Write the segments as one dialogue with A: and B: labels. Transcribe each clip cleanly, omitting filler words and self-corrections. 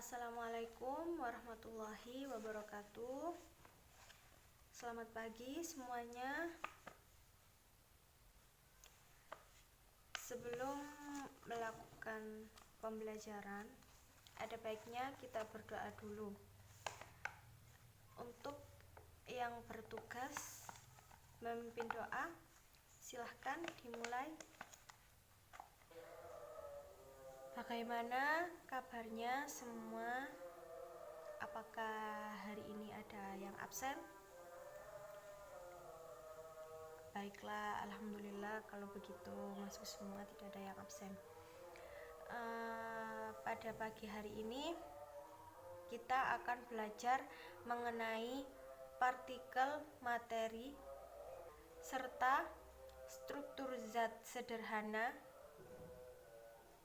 A: Assalamualaikum warahmatullahi wabarakatuh. Selamat pagi semuanya. Sebelum melakukan pembelajaran, ada baiknya kita berdoa dulu. Untuk yang bertugas memimpin doa, silahkan dimulai. Bagaimana kabarnya semua? Apakah hari ini ada yang absen? Baiklah, alhamdulillah kalau begitu masuk semua, tidak ada yang absen. Pada pagi hari ini kita akan belajar mengenai partikel materi serta struktur zat sederhana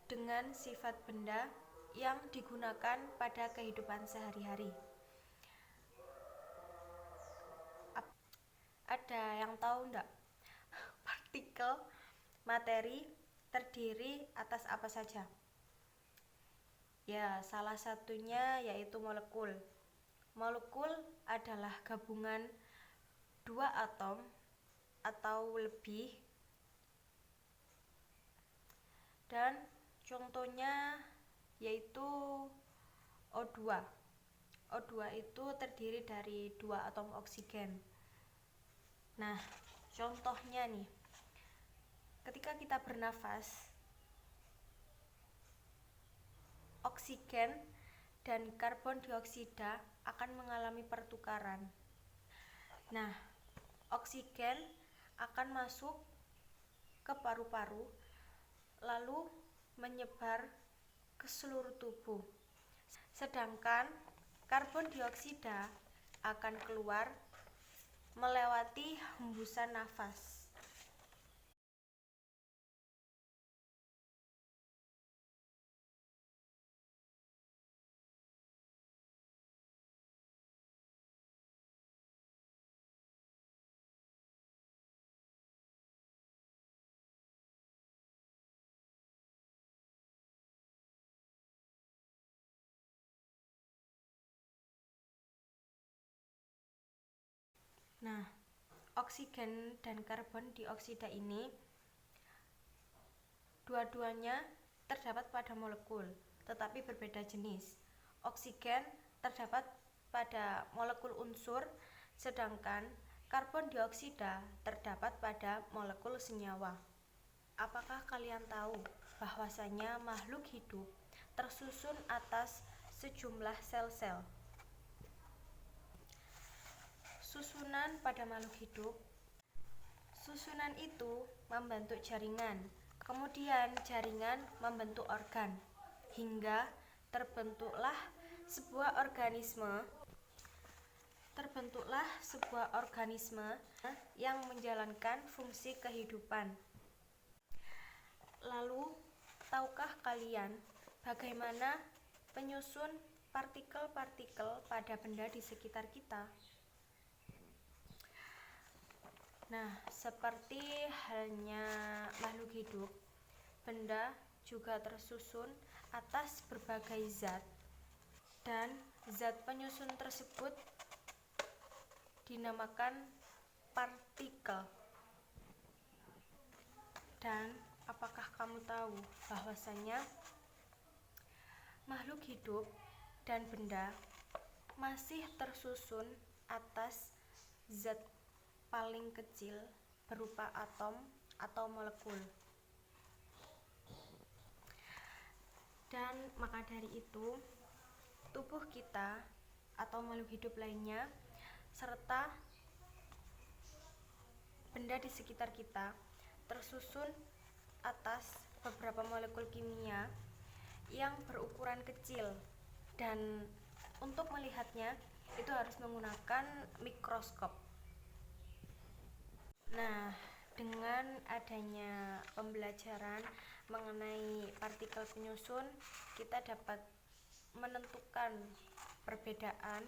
A: dengan sifat benda yang digunakan pada kehidupan sehari-hari. Ada yang tahu enggak? Partikel materi terdiri atas apa saja? Ya, salah satunya yaitu molekul. Molekul adalah gabungan dua atom atau lebih, dan contohnya yaitu O2. O2 itu terdiri dari dua atom oksigen. Nah, contohnya nih, ketika kita bernafas, oksigen dan karbon dioksida akan mengalami pertukaran. Nah, oksigen akan masuk ke paru-paru lalu menyebar ke seluruh tubuh. Sedangkan karbon dioksida akan keluar melewati hembusan nafas. Nah, oksigen dan karbon dioksida ini dua-duanya terdapat pada molekul, tetapi berbeda jenis. Oksigen terdapat pada molekul unsur, sedangkan karbon dioksida terdapat pada molekul senyawa. Apakah kalian tahu bahwasanya makhluk hidup tersusun atas sejumlah sel-sel? Susunan pada makhluk hidup, susunan itu membentuk jaringan, kemudian jaringan membentuk organ, hingga terbentuklah sebuah organisme yang menjalankan fungsi kehidupan. Lalu, tahukah kalian bagaimana penyusun partikel-partikel pada benda di sekitar kita? Nah, seperti halnya makhluk hidup, benda juga tersusun atas berbagai zat, dan zat penyusun tersebut dinamakan partikel. Dan apakah kamu tahu bahwasanya makhluk hidup dan benda masih tersusun atas zat paling kecil berupa atom atau molekul. Dan maka dari itu, tubuh kita atau makhluk hidup lainnya serta benda di sekitar kita tersusun atas beberapa molekul kimia yang berukuran kecil, dan untuk melihatnya itu harus menggunakan mikroskop. Nah, dengan adanya pembelajaran mengenai partikel penyusun, kita dapat menentukan perbedaan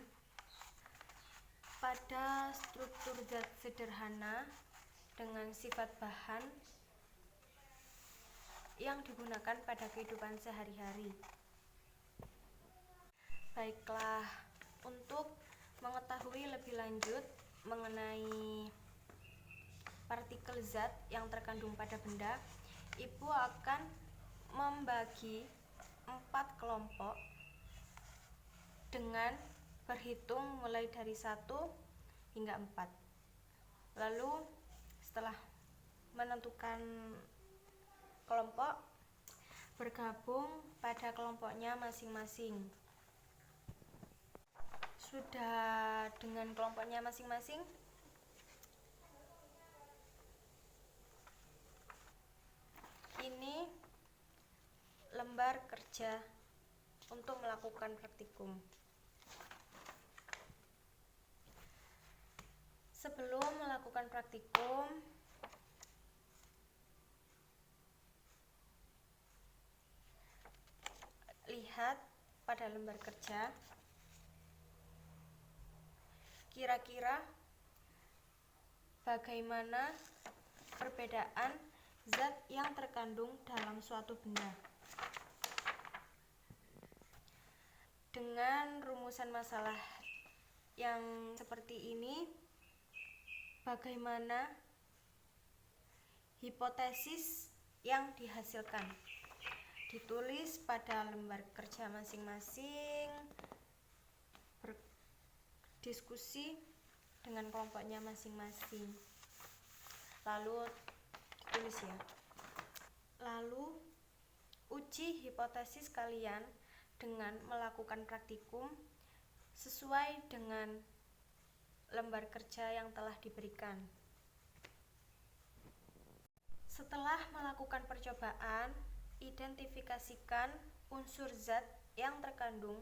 A: pada struktur zat sederhana dengan sifat bahan yang digunakan pada kehidupan sehari-hari. Baiklah, untuk mengetahui lebih lanjut mengenai partikel zat yang terkandung pada benda, Ibu akan membagi 4 kelompok dengan berhitung mulai dari 1 hingga 4. Lalu setelah menentukan kelompok, bergabung pada kelompoknya masing-masing. Sudah dengan kelompoknya masing-masing? Ini lembar kerja untuk melakukan praktikum. Sebelum melakukan praktikum, lihat pada lembar kerja kira-kira bagaimana perbedaan zat yang terkandung dalam suatu benda. Dengan rumusan masalah yang seperti ini, bagaimana hipotesis yang dihasilkan? Ditulis pada lembar kerja masing-masing, berdiskusi dengan kelompoknya masing-masing. Lalu ditulis ya. Lalu uji hipotesis kalian dengan melakukan praktikum sesuai dengan lembar kerja yang telah diberikan. Setelah melakukan percobaan, identifikasikan unsur zat yang terkandung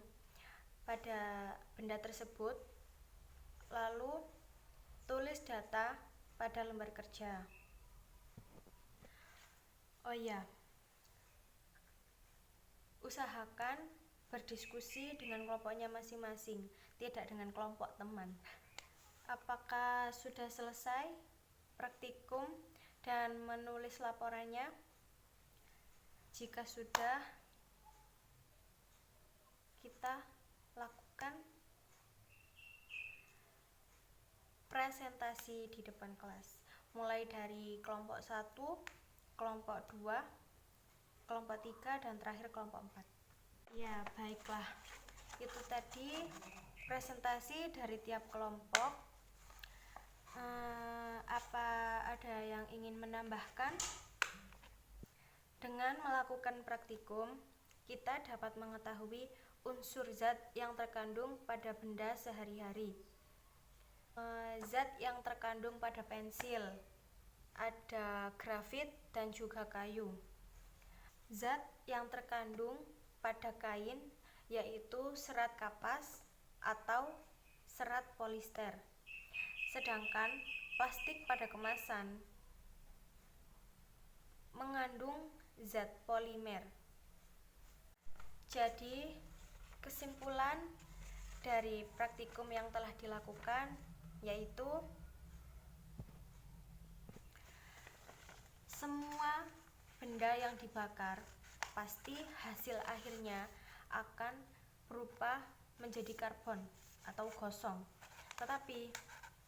A: pada benda tersebut, lalu tulis data pada lembar kerja. Oh ya, usahakan berdiskusi dengan kelompoknya masing-masing, tidak dengan kelompok teman. Apakah sudah selesai praktikum dan menulis laporannya? Jika sudah, kita lakukan presentasi di depan kelas, mulai dari kelompok 1, kelompok 2, kelompok 3, dan terakhir kelompok 4. Ya, baiklah. Itu tadi presentasi dari tiap kelompok. Apa ada yang ingin menambahkan? Dengan melakukan praktikum, kita dapat mengetahui unsur zat yang terkandung pada benda sehari-hari. Zat yang terkandung pada pensil, ada grafit dan juga kayu. Zat yang terkandung pada kain yaitu serat kapas atau serat polister. Sedangkan plastik pada kemasan mengandung zat polimer. Jadi, kesimpulan dari praktikum yang telah dilakukan yaitu semua benda yang dibakar pasti hasil akhirnya akan berubah menjadi karbon atau gosong. Tetapi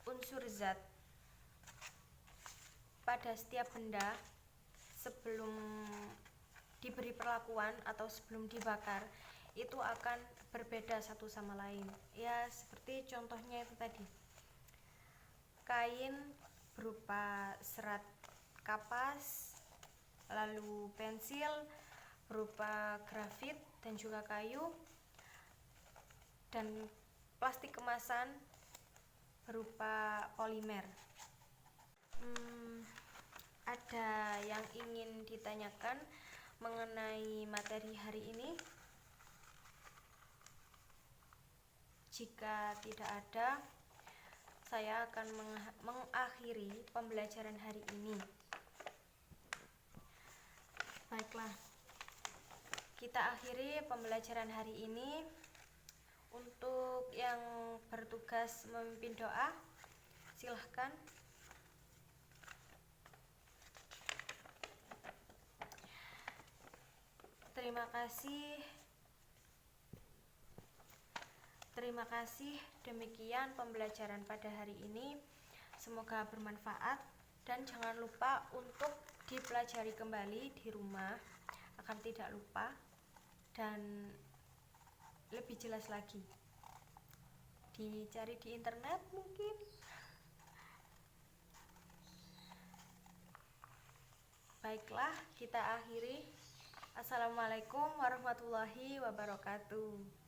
A: unsur zat pada setiap benda sebelum diberi perlakuan atau sebelum dibakar itu akan berbeda satu sama lain. Ya, seperti contohnya itu tadi. Kain berupa serat kapas, lalu pensil berupa grafit dan juga kayu, dan plastik kemasan berupa polimer. Ada yang ingin ditanyakan mengenai materi hari ini? Jika tidak ada, saya akan mengakhiri pembelajaran hari ini. Baiklah, kita akhiri pembelajaran hari ini. Untuk yang bertugas memimpin doa, silahkan. Terima kasih Terima kasih, demikian pembelajaran pada hari ini. Semoga bermanfaat dan jangan lupa untuk dipelajari kembali di rumah agar tidak lupa dan lebih jelas lagi. Dicari di internet mungkin. Baiklah, kita akhiri. Assalamualaikum warahmatullahi wabarakatuh.